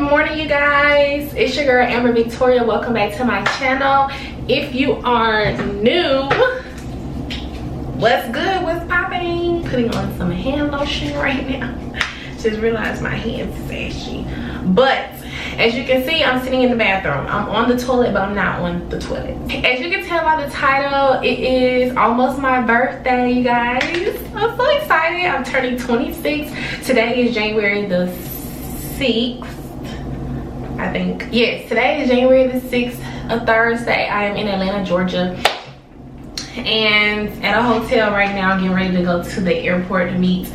morning, you guys. It's your girl Amber Victoria. Welcome back to my channel. If you are new, what's good, what's popping? Putting on some hand lotion right now. Just realized my hands is ashy. But as you can see, I'm sitting in the bathroom. I'm on the toilet, but I'm not on the toilet. As you can tell by the title, it is almost my birthday, you guys. I'm so excited. I'm turning 26. Today is January the 6th, I think. Yes, today is January the 6th, a Thursday. I am in Atlanta, Georgia, and at a hotel right now, getting ready to go to the airport to meet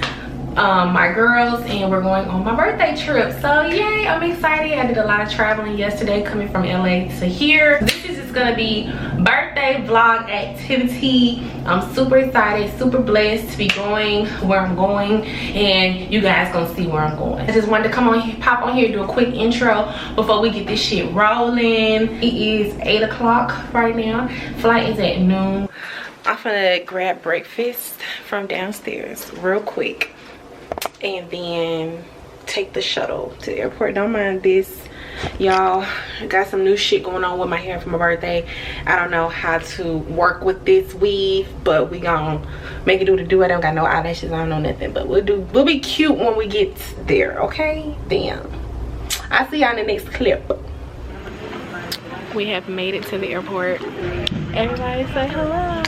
my girls, and we're going on my birthday trip. So yay, I'm excited. I did a lot of traveling yesterday coming from LA to here. This is just gonna be birthday vlog activity. I'm super excited, super blessed to be going where I'm going, and you guys gonna see where I'm going. I just wanted to come on here, pop on here, do a quick intro before we get this shit rolling. It is 8 o'clock right now. Flight is at noon. I'm gonna grab breakfast from downstairs real quick and then take the shuttle to the airport. Don't mind this, y'all. I got some new shit going on with my hair for my birthday. I don't know how to work with this weave, but we gonna make it do the do. I don't got no eyelashes, I don't know nothing, but we'll be cute when we get there, okay? Damn, I'll see y'all in the next clip. We have made it to the airport. Everybody say hello.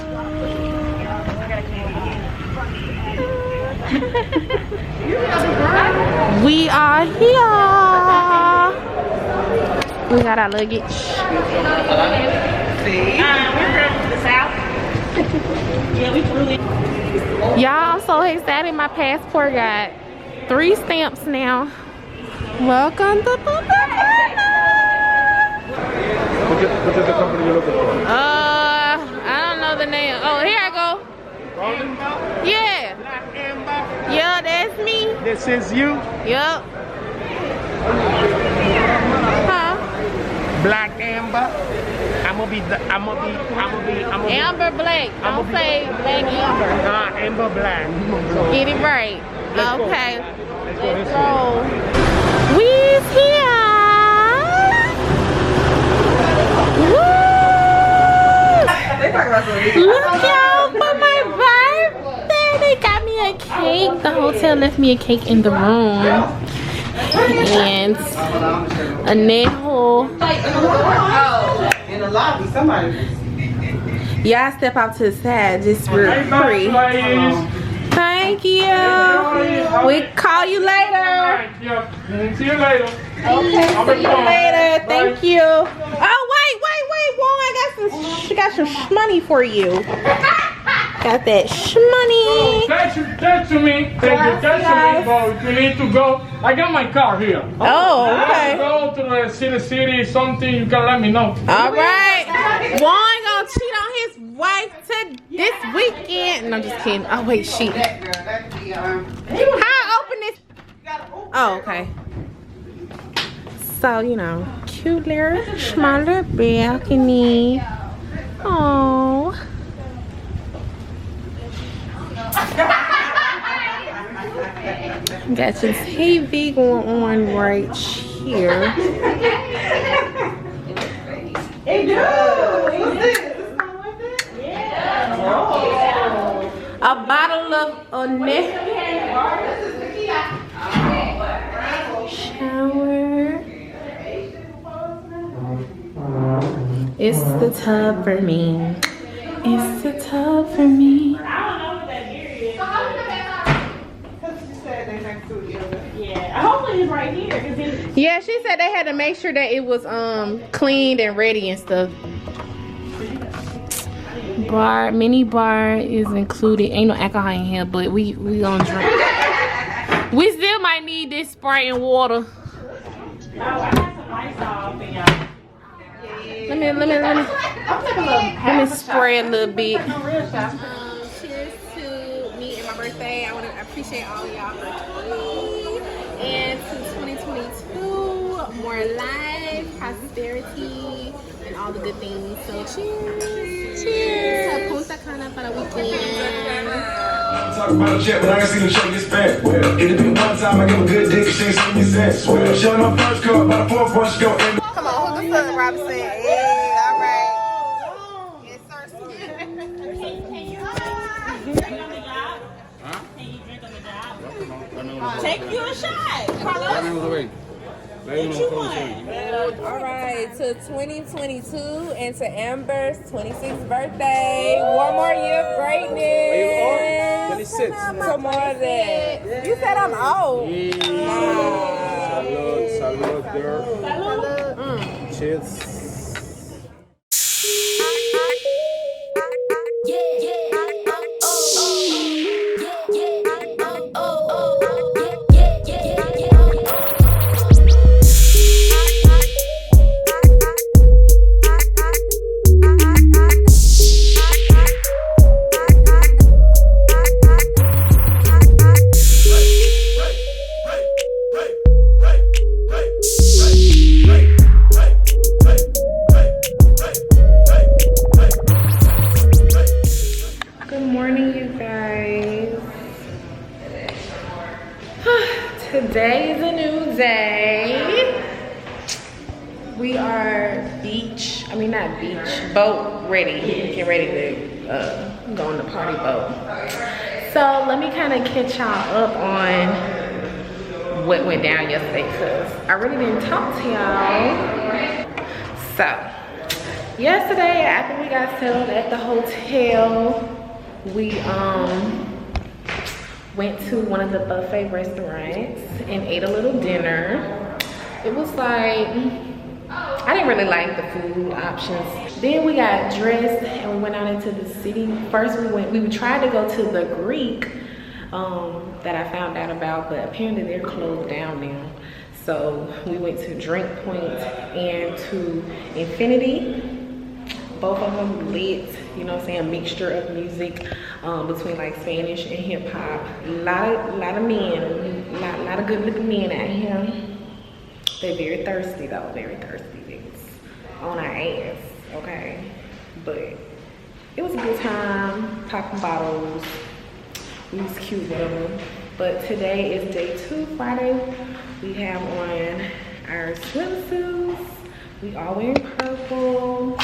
We are here. We got our luggage. See? We're from the south. Yeah, we flew in. Y'all, I'm so excited. My passport got 3 stamps now. Welcome to PUNTA CANA. What is the company you're looking for? I don't know the name. Oh, here I go. Yeah. Black Amber. Yeah, that's me. This is you. Yup. Huh? Black Amber. I'm gonna be Amber Black. Don't say Black Amber. Amber Black. Get it right. Let's go. Okay. Let's go. We's here. Woo! Look, y'all, for my birthday, they got me a cake. The hotel left me a cake in the room. And a nail. In the lobby, somebody. Y'all step out to the side, just real free. Thank you. We call you later. See you later. Okay, see you later. Thank you. Oh, wait, Wong, I got some shmoney for you. Got that shmoney. Thank you to me. Thank you to me, but if you need to go, I got my car here. Oh, okay. If you go to the city, something, you can let me know. All right. Wong gonna cheat on his wife this weekend. No, I'm just kidding. Oh, wait, shit. How I open this? Oh, okay. So, you know, cute little smaller balcony. Oh. Got some TV going on right here. It does. What's this? Yeah. A bottle of shower. It's the tub for me. It's the tub for me. Yeah, hopefully it's right here. Yeah, she said they had to make sure that it was cleaned and ready and stuff. Mini bar is included. Ain't no alcohol in here, but we gonna drink. We still might need this Sprite and water. Let me spray a little bit. Cheers to me and my birthday. I want to appreciate all y'all for coming. And to 2022, more life, prosperity, and all the good things. So cheers. Cheers. To PUNTA CANA for the weekend. Talk about a jet, but I ain't seen the show get spent. Well, it been one time I give a good dick, she ain't seen me since. Well, showing my first car, about a fourth one, she gon' end. Come on, who the fuck, Robinson? Yeah, all right. Yes, sir. Can you drink on the job? Huh? Can you drink on the job? Take you a shot, Carlos. All right, to 2022 and to Amber's 26th birthday. One more year of greatness. 26. Some more of that. You said I'm old. Salud, girl. Cheers. Today is a new day. We are boat ready. Get ready to go on the party boat. So let me kind of catch y'all up on what went down yesterday, because I really didn't talk to y'all. So yesterday, after we got settled at the hotel, we went to one of the buffet restaurants and ate a little dinner. It was like, I didn't really like the food options. Then we got dressed and we went out into the city. First we tried to go to the Greek that I found out about, but apparently they're closed down now. So we went to Drink Point and to Infinity. Both of them lit, you know what I'm saying, mixture of music between like Spanish and hip hop. A lot of men, a lot of good looking men out here. They're very thirsty though, very thirsty. They was on our ass, okay? But it was a good time, popping bottles. We was cute with them. But today is day 2, Friday. We have on our swimsuits. We all wearing purple.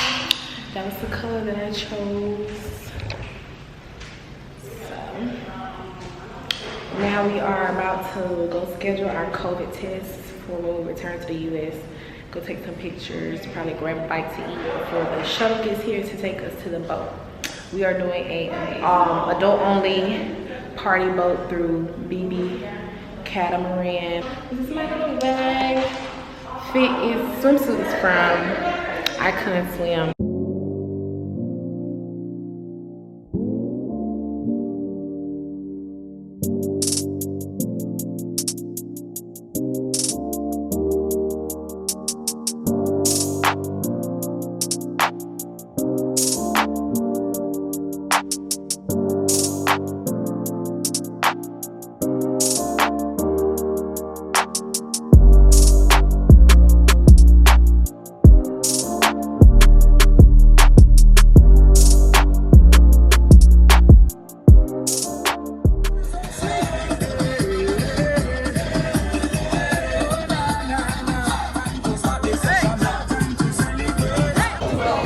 That was the color that I chose. So now we are about to go schedule our COVID test for when we return to the US. Go take some pictures, probably grab a bite to eat before the shuttle gets here to take us to the boat. We are doing a adult only party boat through BB Catamaran. This is my little bag. Swimsuit is from I Couldn't Swim.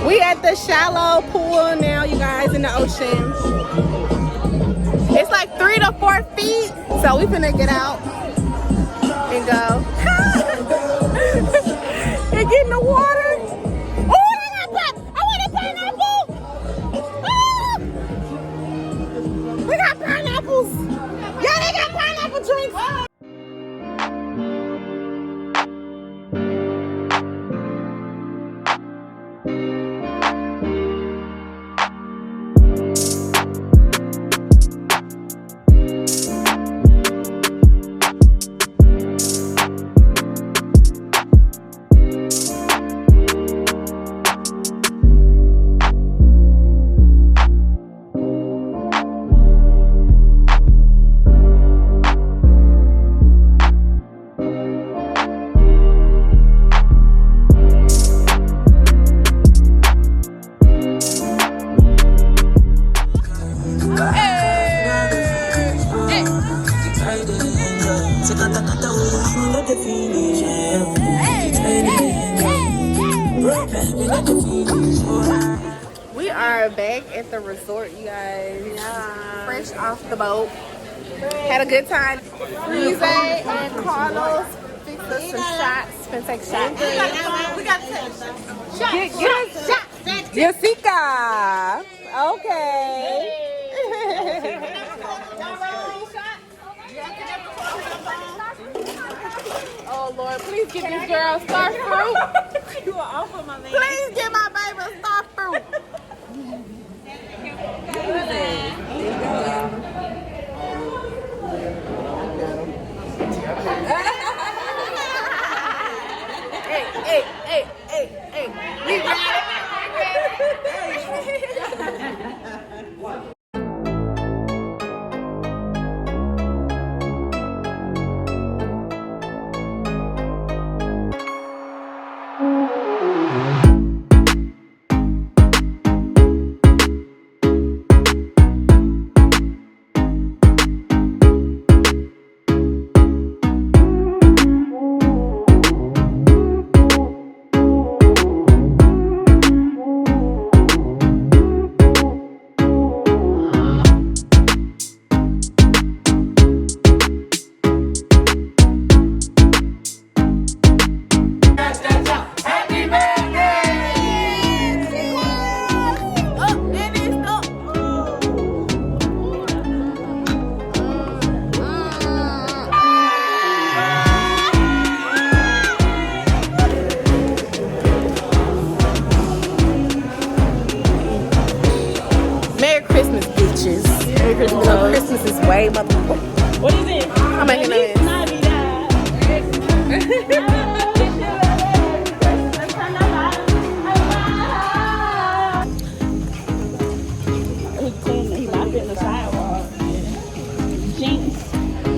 We at the shallow pool now, you guys, in the ocean. It's like 3 to 4 feet, so we finna get out and go. And get in the water. Oh, I want a pineapple. Ah! We got pineapples. Yeah, they got pineapple drinks. We are back at the resort, you guys. Fresh off the boat. Had a good time. Lise and Carlos fixed us some shots. Gonna take shots. We got to take shots. Get us shots. Jessica. Okay. Oh Lord, please give this girl star fruit. You are off of my man. Please give my baby a star fruit. Hey. We got it. Christmas is way motherfucking. What is it? I'm making it.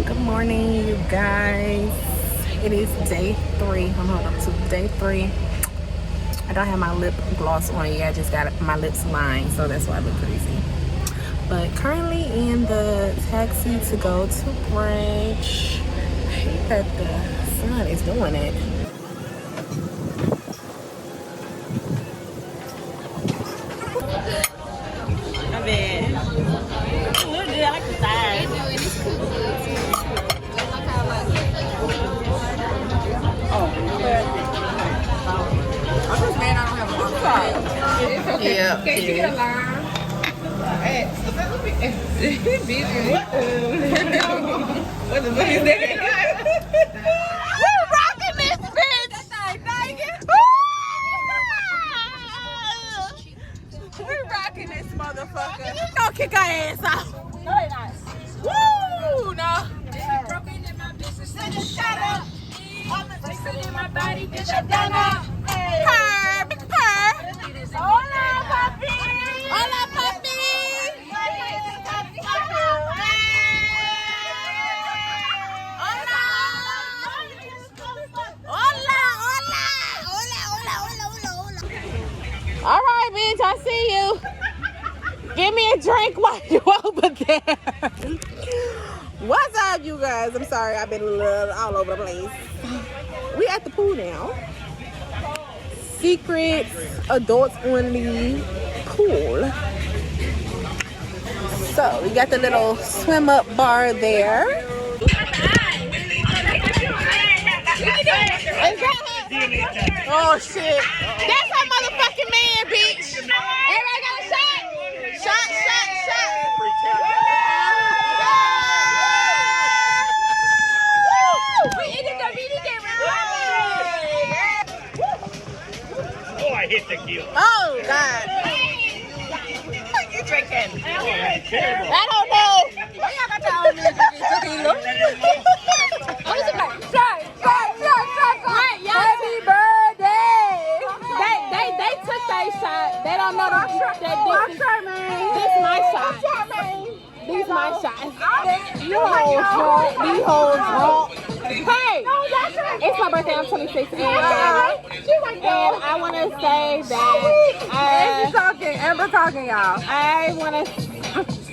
Good morning, you guys. It is day 3. I'm holding up to day 3. I don't have my lip gloss on yet. I just got my lips lined, so that's why I look crazy. But currently in the taxi to go to brunch. I hate that the sun is doing it. My bad. Look good. I like the size. I'm just mad I don't have a long time. Yeah. Can you get a line? What the fuck is that? We're rocking this bitch! We're rocking this motherfucker. Don't kick our ass off. No, you're not. Woo! No. Shut up. In my body, bitch, I'm done up. Purr, big purr. Hola, papi. Hola, papi. All right, bitch, I see you. Give me a drink while you over there. What's up, you guys? I'm sorry, I've been a little all over the place. We at the pool now. Secret adults only pool. So we got the little swim up bar there. Oh shit. That's our motherfucking man, bitch. Everybody got a shot? Shot. We eating the DOMINICAN Republic. Oh, I hit the gill. Oh God. What you drinking? I don't know. Why y'all got your own tequila? What is it like? Shot. Happy birthday. They took their shot. They don't know that this my shot. These my shots. You hoes drunk. Hey, it's my birthday. I'm 26, and I want to say that Amber talking, y'all. I want to.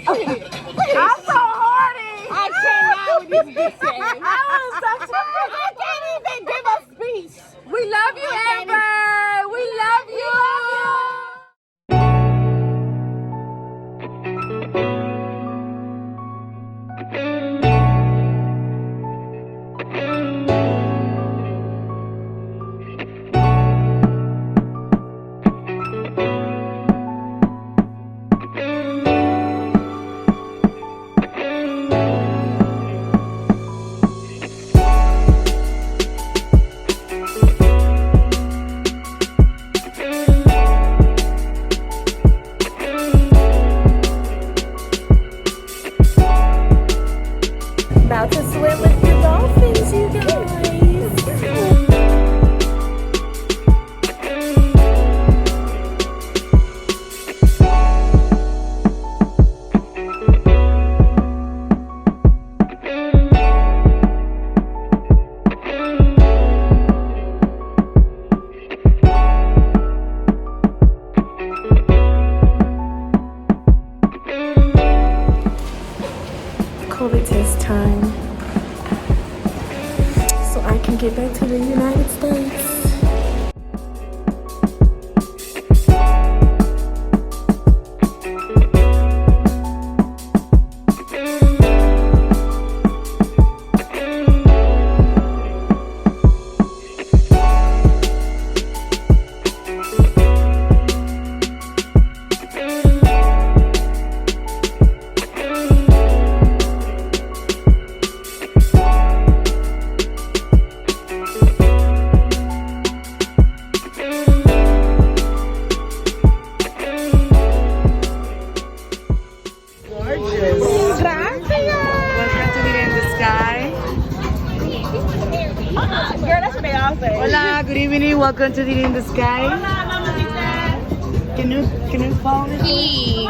I'm so horny. I cannot with these bitches. I can't even get back to the United States. Hola, good evening. Welcome to the In the Sky. Can you follow me?